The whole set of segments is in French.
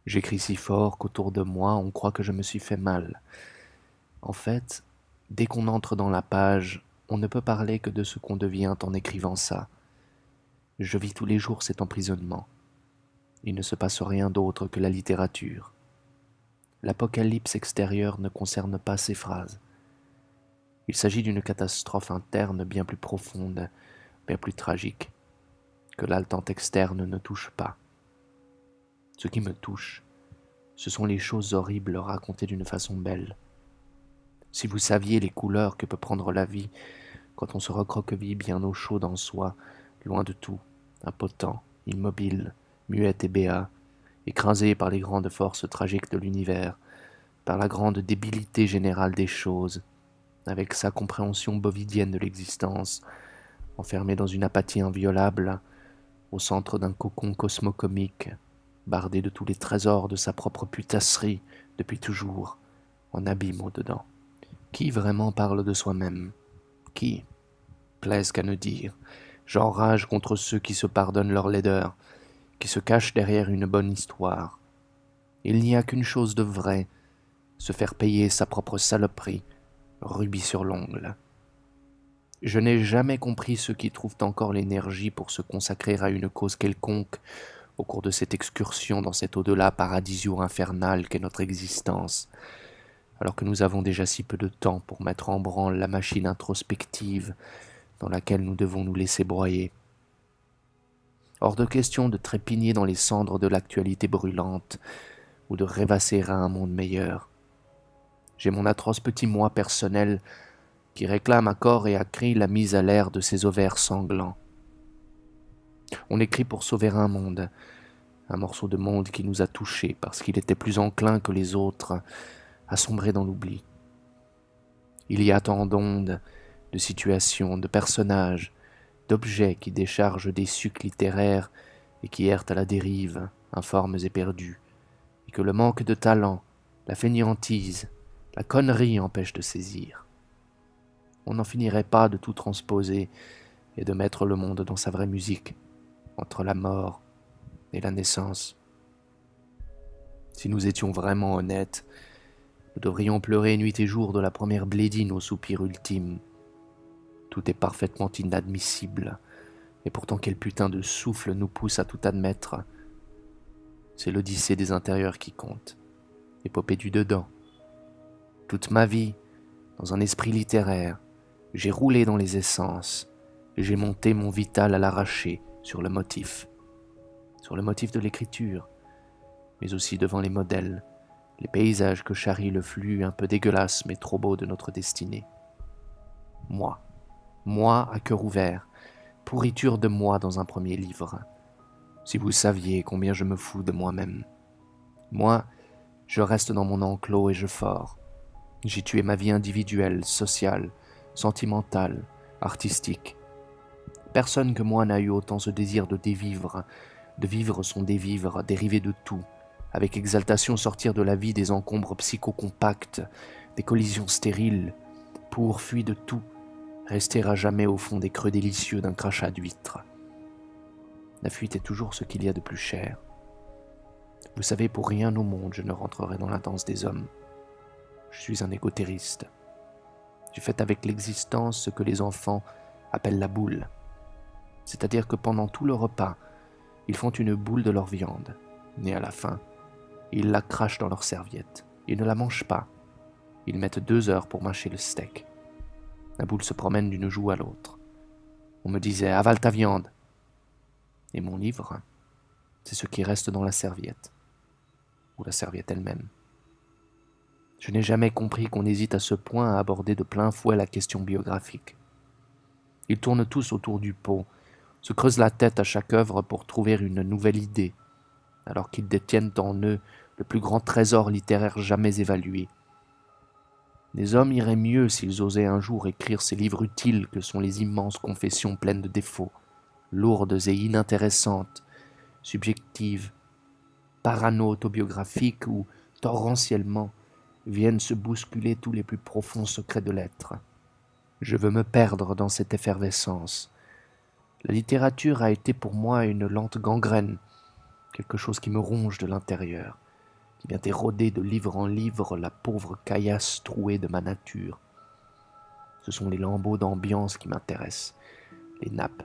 J'écris si fort qu'autour de moi, on croit que je me suis fait mal. En fait, dès qu'on entre dans la page, on ne peut parler que de ce qu'on devient en écrivant ça. Je vis tous les jours cet emprisonnement. Il ne se passe rien d'autre que la littérature. L'apocalypse extérieure ne concerne pas ces phrases. Il s'agit d'une catastrophe interne bien plus profonde, bien plus tragique, que l'haletante externe ne touche pas. Ce qui me touche, ce sont les choses horribles racontées d'une façon belle. Si vous saviez les couleurs que peut prendre la vie quand on se recroqueville bien au chaud en soi, loin de tout, impotent, immobile, muet et béat, écrasé par les grandes forces tragiques de l'univers, par la grande débilité générale des choses, avec sa compréhension bovidienne de l'existence, enfermé dans une apathie inviolable, au centre d'un cocon cosmocomique, bardé de tous les trésors de sa propre putasserie depuis toujours, en abîme au-dedans. Qui vraiment parle de soi-même? Qui? Plaise qu'à ne dire. J'enrage contre ceux qui se pardonnent leur laideur, qui se cachent derrière une bonne histoire. Il n'y a qu'une chose de vrai, se faire payer sa propre saloperie, rubis sur l'ongle. Je n'ai jamais compris ceux qui trouvent encore l'énergie pour se consacrer à une cause quelconque au cours de cette excursion dans cet au-delà paradisio infernal qu'est notre existence, alors que nous avons déjà si peu de temps pour mettre en branle la machine introspective dans laquelle nous devons nous laisser broyer. Hors de question de trépigner dans les cendres de l'actualité brûlante ou de rêvasser à un monde meilleur. J'ai mon atroce petit moi personnel qui réclame à corps et à cri la mise à l'air de ses ovaires sanglants. On écrit pour sauver un morceau de monde qui nous a touchés parce qu'il était plus enclin que les autres à sombrer dans l'oubli. Il y a tant d'ondes, de situations, de personnages, d'objets qui déchargent des sucs littéraires et qui errent à la dérive, informes et perdus, et que le manque de talent, la fainéantise, la connerie empêchent de saisir. On n'en finirait pas de tout transposer et de mettre le monde dans sa vraie musique, entre la mort et la naissance. Si nous étions vraiment honnêtes, nous devrions pleurer nuit et jour de la première blédine au soupir ultime. Tout est parfaitement inadmissible, et pourtant quel putain de souffle nous pousse à tout admettre. C'est l'odyssée des intérieurs qui compte, l'épopée du dedans. Toute ma vie, dans un esprit littéraire, j'ai roulé dans les essences, et j'ai monté mon vital à l'arraché sur le motif de l'écriture, mais aussi devant les modèles, les paysages que charrie le flux un peu dégueulasse mais trop beau de notre destinée. Moi à cœur ouvert, pourriture de moi dans un premier livre. Si vous saviez combien je me fous de moi-même. Moi, je reste dans mon enclos et je fore. J'ai tué ma vie individuelle, sociale, sentimentale, artistique. Personne que moi n'a eu autant ce désir de vivre son dévivre, dérivé de tout, avec exaltation sortir de la vie des encombres psychocompacts, des collisions stériles, pour, fui de tout, rester à jamais au fond des creux délicieux d'un crachat d'huître. La fuite est toujours ce qu'il y a de plus cher. Vous savez, pour rien au monde je ne rentrerai dans la danse des hommes. Je suis un égotériste. J'ai fait avec l'existence ce que les enfants appellent la boule. C'est-à-dire que pendant tout le repas, ils font une boule de leur viande, et à la fin, ils la crachent dans leur serviette. Ils ne la mangent pas. Ils mettent 2 heures pour mâcher le steak. La boule se promène d'une joue à l'autre. On me disait « avale ta viande ». Et mon livre, c'est ce qui reste dans la serviette, ou la serviette elle-même. Je n'ai jamais compris qu'on hésite à ce point à aborder de plein fouet la question biographique. Ils tournent tous autour du pot, se creusent la tête à chaque œuvre pour trouver une nouvelle idée, alors qu'ils détiennent en eux le plus grand trésor littéraire jamais évalué. Les hommes iraient mieux s'ils osaient un jour écrire ces livres utiles que sont les immenses confessions pleines de défauts, lourdes et inintéressantes, subjectives, parano-autobiographiques où, torrentiellement, viennent se bousculer tous les plus profonds secrets de l'être. Je veux me perdre dans cette effervescence. La littérature a été pour moi une lente gangrène, quelque chose qui me ronge de l'intérieur, qui vient éroder de livre en livre la pauvre caillasse trouée de ma nature. Ce sont les lambeaux d'ambiance qui m'intéressent, les nappes,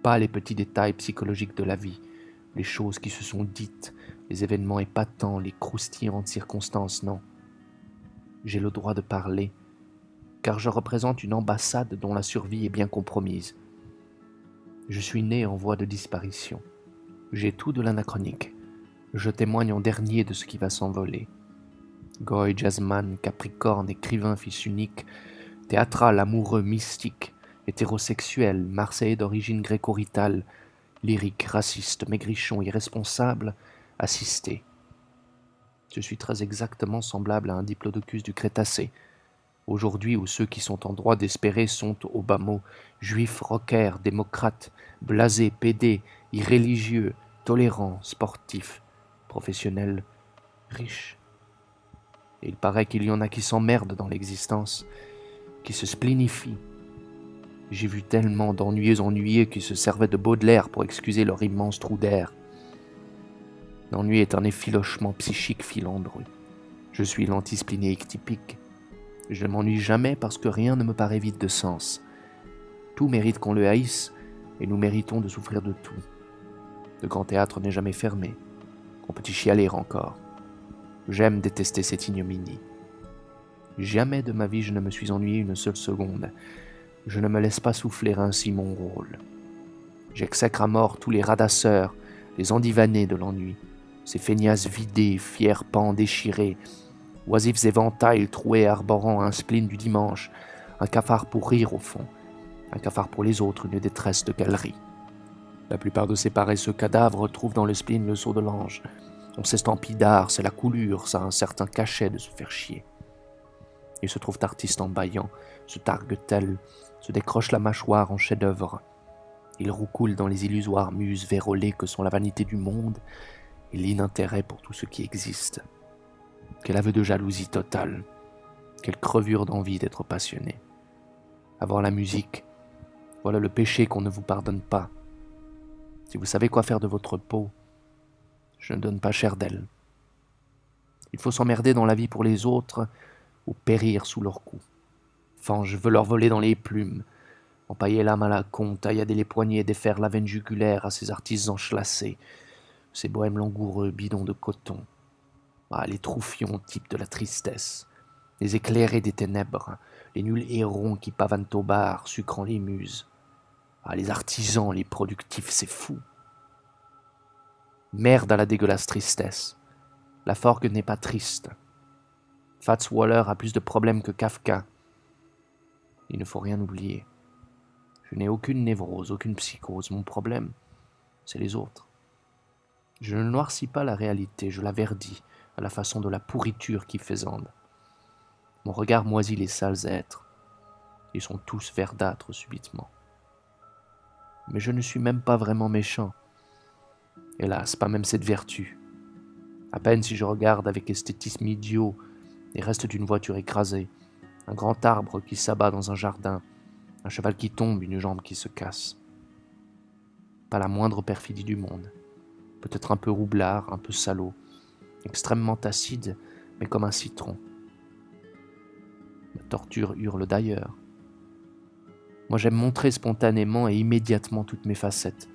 pas les petits détails psychologiques de la vie, les choses qui se sont dites, les événements épatants, les croustillantes circonstances, non. J'ai le droit de parler, car je représente une ambassade dont la survie est bien compromise. Je suis né en voie de disparition. J'ai tout de l'anachronique. Je témoigne en dernier de ce qui va s'envoler. Goy, jazzman, capricorne, écrivain, fils unique, théâtral, amoureux, mystique, hétérosexuel, marseillais d'origine gréco-ritale, lyrique, raciste, maigrichon, irresponsable, assisté. Je suis très exactement semblable à un diplodocus du Crétacé, aujourd'hui où ceux qui sont en droit d'espérer sont, au bas mot, juifs, rockers, démocrates, blasés, pédés, irréligieux, tolérants, sportifs, professionnels, riches. Et il paraît qu'il y en a qui s'emmerdent dans l'existence, qui se splénifient. J'ai vu tellement d'ennuyeux qui se servaient de Baudelaire pour excuser leur immense trou d'air. L'ennui est un effilochement psychique filandreux. Je suis l'antisplénéique typique. Je ne m'ennuie jamais parce que rien ne me paraît vide de sens. Tout mérite qu'on le haïsse, et nous méritons de souffrir de tout. Le grand théâtre n'est jamais fermé. On peut y chialer encore. J'aime détester cette ignominie. Jamais de ma vie je ne me suis ennuyé une seule seconde. Je ne me laisse pas souffler ainsi mon rôle. J'exècre à mort tous les radasseurs, les endivanés de l'ennui, ces feignasses vidées, fiers pans déchirés, oisifs éventails troués arborant un spleen du dimanche, un cafard pour rire au fond, un cafard pour les autres, une détresse de galerie. La plupart de ces paresseux cadavres trouvent dans le spleen le sceau de l'ange. On s'estampille d'art, c'est la coulure, ça a un certain cachet de se faire chier. Ils se trouvent artistes en bâillant, se targuent tels, se décrochent la mâchoire en chef-d'œuvre. Ils roucoulent dans les illusoires muses vérolées que sont la vanité du monde et l'inintérêt pour tout ce qui existe. Quel aveu de jalousie totale, quelle crevure d'envie d'être passionné. Avoir la musique, voilà le péché qu'on ne vous pardonne pas. Si vous savez quoi faire de votre peau, je ne donne pas cher d'elle. Il faut s'emmerder dans la vie pour les autres ou périr sous leurs coups. Enfin, je veux leur voler dans les plumes, empailler l'âme à la con, taillader les poignets, défaire la veine jugulaire à ces artisans chlassés, ces bohèmes langoureux, bidons de coton. Ah, les troufions types de la tristesse, les éclairés des ténèbres, les nuls hérons qui pavanent au bar, sucrant les muses. Ah, les artisans, les productifs, c'est fou. Merde à la dégueulasse tristesse. La forgue n'est pas triste. Fats Waller a plus de problèmes que Kafka. Il ne faut rien oublier. Je n'ai aucune névrose, aucune psychose. Mon problème, c'est les autres. Je ne noircis pas la réalité, je la verdis, à la façon de la pourriture qui faisande. Mon regard moisit les sales êtres. Ils sont tous verdâtres subitement. Mais je ne suis même pas vraiment méchant. Hélas, pas même cette vertu. À peine si je regarde avec esthétisme idiot les restes d'une voiture écrasée, un grand arbre qui s'abat dans un jardin, un cheval qui tombe, une jambe qui se casse. Pas la moindre perfidie du monde. Peut-être un peu roublard, un peu salaud, extrêmement acide, mais comme un citron. Ma torture hurle d'ailleurs. Moi j'aime montrer spontanément et immédiatement toutes mes facettes,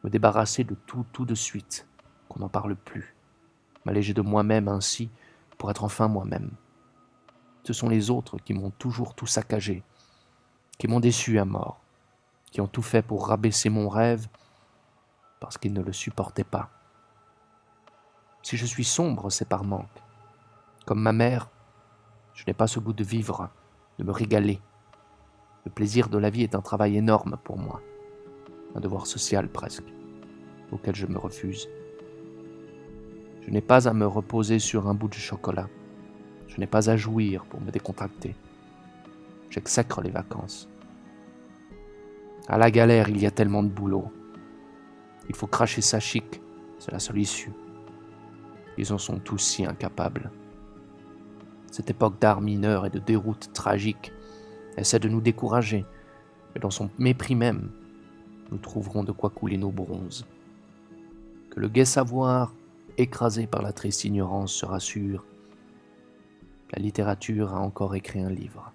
me débarrasser de tout de suite, qu'on n'en parle plus, m'alléger de moi-même ainsi pour être enfin moi-même. Ce sont les autres qui m'ont toujours tout saccagé, qui m'ont déçu à mort, qui ont tout fait pour rabaisser mon rêve parce qu'ils ne le supportaient pas. Si je suis sombre, c'est par manque. Comme ma mère, je n'ai pas ce goût de vivre, de me régaler. Le plaisir de la vie est un travail énorme pour moi, un devoir social presque, auquel je me refuse. Je n'ai pas à me reposer sur un bout de chocolat. Je n'ai pas à jouir pour me décontracter. J'exècre les vacances. À la galère, il y a tellement de boulot. Il faut cracher sa chic, c'est la seule issue. Ils en sont tous si incapables. Cette époque d'art mineur et de déroute tragique essaie de nous décourager, mais dans son mépris même, nous trouverons de quoi couler nos bronzes. Que le gai savoir écrasé par la triste ignorance, se rassure. La littérature a encore écrit un livre.